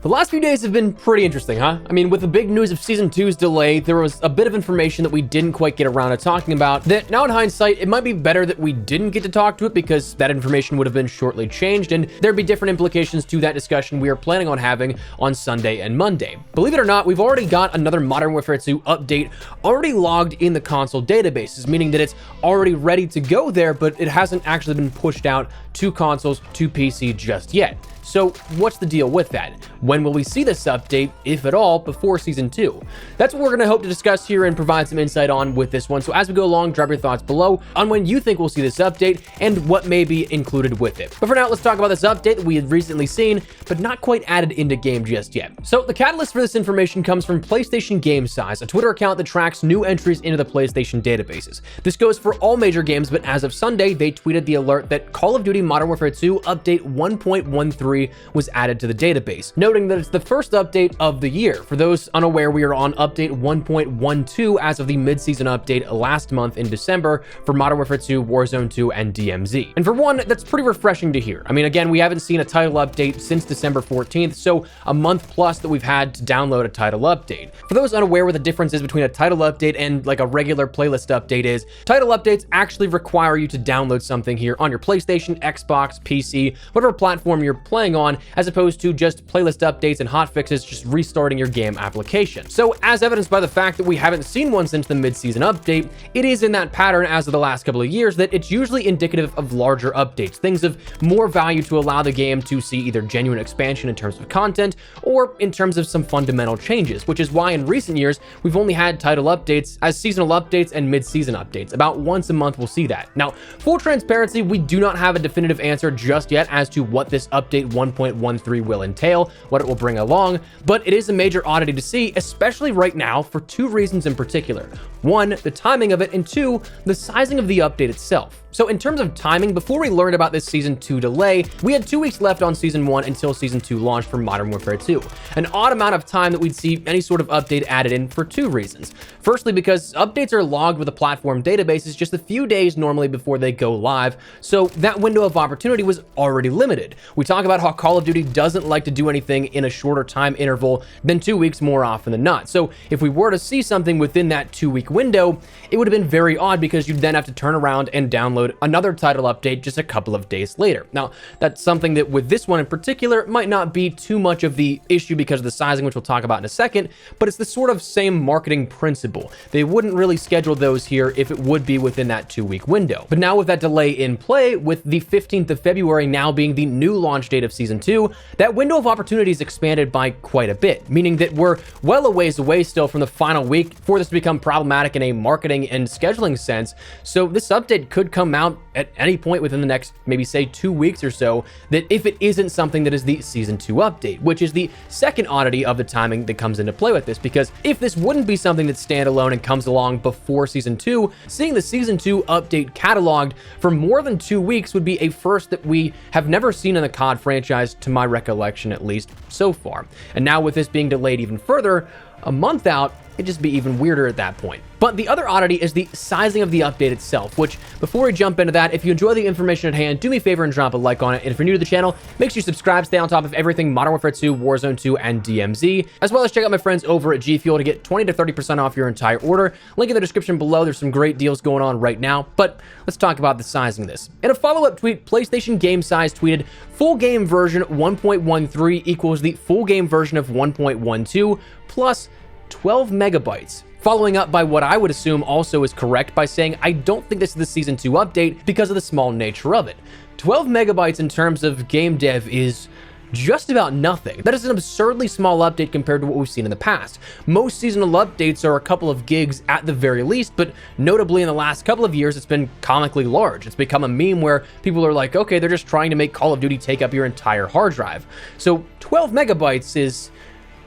The last few days have been pretty interesting, huh? I mean, with the big news of Season 2's delay, there was a bit of information that we didn't quite get around to talking about that now in hindsight, it might be better that we didn't get to talk to it because that information would have been shortly changed and there'd be different implications to that discussion we are planning on having on Sunday and Monday. Believe it or not, we've already got another Modern Warfare 2 update already logged in the console databases, meaning that it's already ready to go there, but it hasn't actually been pushed out to consoles, to PC just yet. So what's the deal with that? When will we see this update, if at all, before Season 2? That's what we're going to hope to discuss here and provide some insight on with this one. So as we go along, drop your thoughts below on when you think we'll see this update and what may be included with it. But for now, let's talk about this update that we had recently seen, but not quite added into game just yet. So the catalyst for this information comes from PlayStation Game Size, a Twitter account that tracks new entries into the PlayStation databases. This goes for all major games, but as of Sunday, they tweeted the alert that Call of Duty Modern Warfare 2 update 1.13 was added to the database, noting that it's the first update of the year. For those unaware, we are on update 1.12 as of the mid-season update last month in December for Modern Warfare 2, Warzone 2, and DMZ. And for one, that's pretty refreshing to hear. I mean, again, we haven't seen a title update since December 14th, so a month plus that we've had to download a title update. For those unaware what the difference is between a title update and like a regular playlist update is, title updates actually require you to download something here on your PlayStation, Xbox, PC, whatever platform you're playing on, as opposed to just playlist updates and hotfixes just restarting your game application. So as evidenced by the fact that we haven't seen one since the mid-season update, it is in that pattern as of the last couple of years that it's usually indicative of larger updates, things of more value to allow the game to see either genuine expansion in terms of content or in terms of some fundamental changes, which is why in recent years, we've only had title updates as seasonal updates and mid-season updates. About once a month we'll see that. Now, full transparency, we do not have a definitive answer just yet as to what this update 1.13 will entail, what it will bring along, but it is a major oddity to see, especially right now, for two reasons in particular. One, the timing of it, and two, the sizing of the update itself. So in terms of timing, before we learned about this Season 2 delay, we had 2 weeks left on Season 1 until Season 2 launched for Modern Warfare 2. An odd amount of time that we'd see any sort of update added in for two reasons. Firstly, because updates are logged with the platform databases just a few days normally before they go live, so that window of opportunity was already limited. We talk about how Call of Duty doesn't like to do anything in a shorter time interval than 2 weeks more often than not. So if we were to see something within that 2-week window, it would have been very odd because you'd then have to turn around and download another title update just a couple of days later. Now, that's something that with this one in particular might not be too much of the issue because of the sizing, which we'll talk about in a second, but it's the sort of same marketing principle. They wouldn't really schedule those here if it would be within that 2-week window. But now with that delay in play, with the 15th of February now being the new launch date of Season 2, that window of opportunity is expanded by quite a bit, meaning that we're well a ways away still from the final week for this to become problematic in a marketing and scheduling sense. So this update could come out at any point within the next, maybe say 2 weeks or so, that if it isn't something that is the Season 2 update, which is the second oddity of the timing that comes into play with this, because if this wouldn't be something that's standalone and comes along before Season 2, seeing the Season 2 update cataloged for more than 2 weeks would be a first that we have never seen in the COD franchise, to my recollection at least, so far. And now with this being delayed even further, a month out, it'd just be even weirder at that point. But the other oddity is the sizing of the update itself, which before we jump into that, if you enjoy the information at hand, do me a favor and drop a like on it. And if you're new to the channel, make sure you subscribe, stay on top of everything Modern Warfare 2, Warzone 2, and DMZ, as well as check out my friends over at G Fuel to get 20 to 30% off your entire order. Link in the description below. There's some great deals going on right now, but let's talk about the sizing of this. In a follow-up tweet, PlayStation Game Size tweeted, full game version 1.13 equals the full game version of 1.12 plus 12 megabytes. Following up by what I would assume also is correct by saying, I don't think this is the Season 2 update because of the small nature of it. 12 megabytes in terms of game dev is just about nothing. That is an absurdly small update compared to what we've seen in the past. Most seasonal updates are a couple of gigs at the very least, but notably in the last couple of years, it's been comically large. It's become a meme where people are like, okay, they're just trying to make Call of Duty take up your entire hard drive. So 12 megabytes is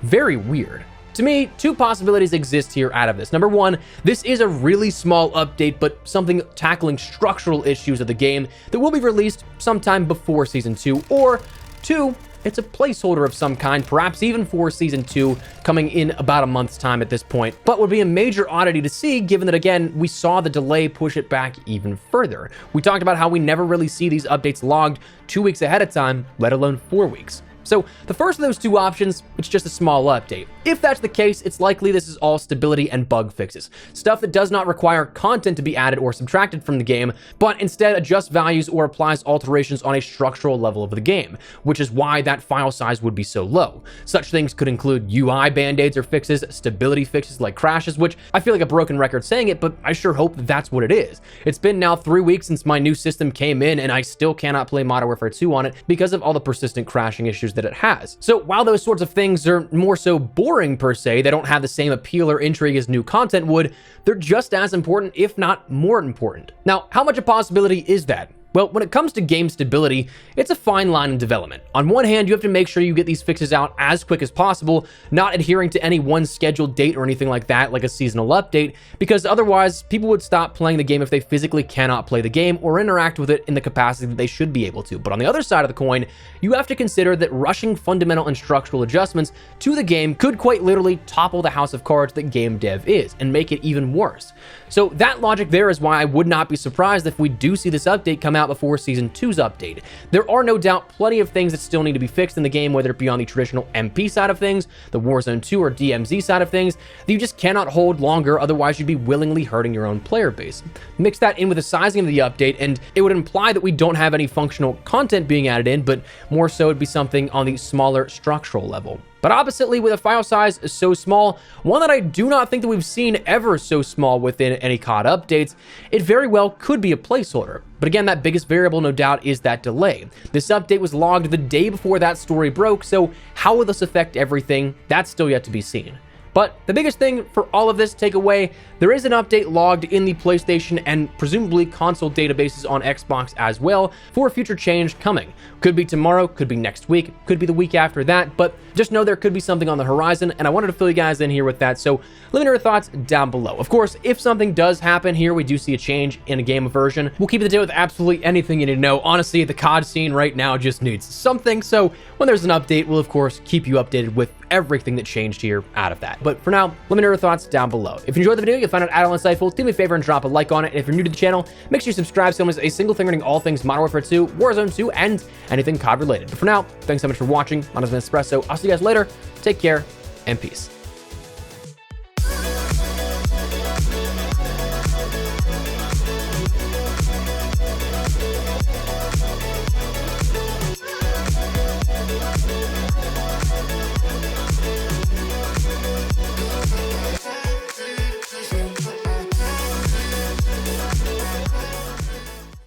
very weird. To me, two possibilities exist here out of this. Number one, this is a really small update, but something tackling structural issues of the game that will be released sometime before Season 2. Or two, it's a placeholder of some kind, perhaps even for Season 2, coming in about a month's time at this point, but would be a major oddity to see, given that, again, we saw the delay push it back even further. We talked about how we never really see these updates logged 2 weeks ahead of time, let alone 4 weeks. So the first of those two options, it's just a small update. If that's the case, it's likely this is all stability and bug fixes, stuff that does not require content to be added or subtracted from the game, but instead adjusts values or applies alterations on a structural level of the game, which is why that file size would be so low. Such things could include UI band-aids or fixes, stability fixes like crashes, which I feel like a broken record saying it, but I sure hope that that's what it is. It's been now 3 weeks since my new system came in, and I still cannot play Modern Warfare 2 on it because of all the persistent crashing issues that it has. So while those sorts of things are more so boring per se, they don't have the same appeal or intrigue as new content would, they're just as important, if not more important. Now, how much a possibility is that? Well, when it comes to game stability, it's a fine line in development. On one hand, you have to make sure you get these fixes out as quick as possible, not adhering to any one scheduled date or anything like that, like a seasonal update, because otherwise people would stop playing the game if they physically cannot play the game or interact with it in the capacity that they should be able to. But on the other side of the coin, you have to consider that rushing fundamental and structural adjustments to the game could quite literally topple the house of cards that game dev is and make it even worse. So that logic there is why I would not be surprised if we do see this update come out before Season 2's update. There are no doubt plenty of things that still need to be fixed in the game, whether it be on the traditional MP side of things, the Warzone 2 or DMZ side of things, that you just cannot hold longer, otherwise you'd be willingly hurting your own player base. Mix that in with the sizing of the update, and it would imply that we don't have any functional content being added in, but more so it'd be something on the smaller structural level. But oppositely, with a file size so small, one that I do not think that we've seen ever so small within any COD updates, it very well could be a placeholder. But again, that biggest variable, no doubt, is that delay. This update was logged the day before that story broke, so how will this affect everything? That's still yet to be seen. But the biggest thing for all of this takeaway, there is an update logged in the PlayStation and presumably console databases on Xbox as well for a future change coming. Could be tomorrow, could be next week, could be the week after that, but just know there could be something on the horizon, and I wanted to fill you guys in here with that, so let me know your thoughts down below. Of course, if something does happen here, we do see a change in a game version, we'll keep you up to date with absolutely anything you need to know. Honestly, the COD scene right now just needs something, so when there's an update, we'll of course keep you updated with everything that changed here out of that. But for now, let me know your thoughts down below. If you enjoyed the video, you'll find it all insightful, do me a favor and drop a like on it. And if you're new to the channel, make sure you subscribe so you don't miss a single thing regarding all things Modern Warfare 2, Warzone 2, and anything COD related. But for now, thanks so much for watching. My name is Espresso. I'll see you guys later. Take care and peace.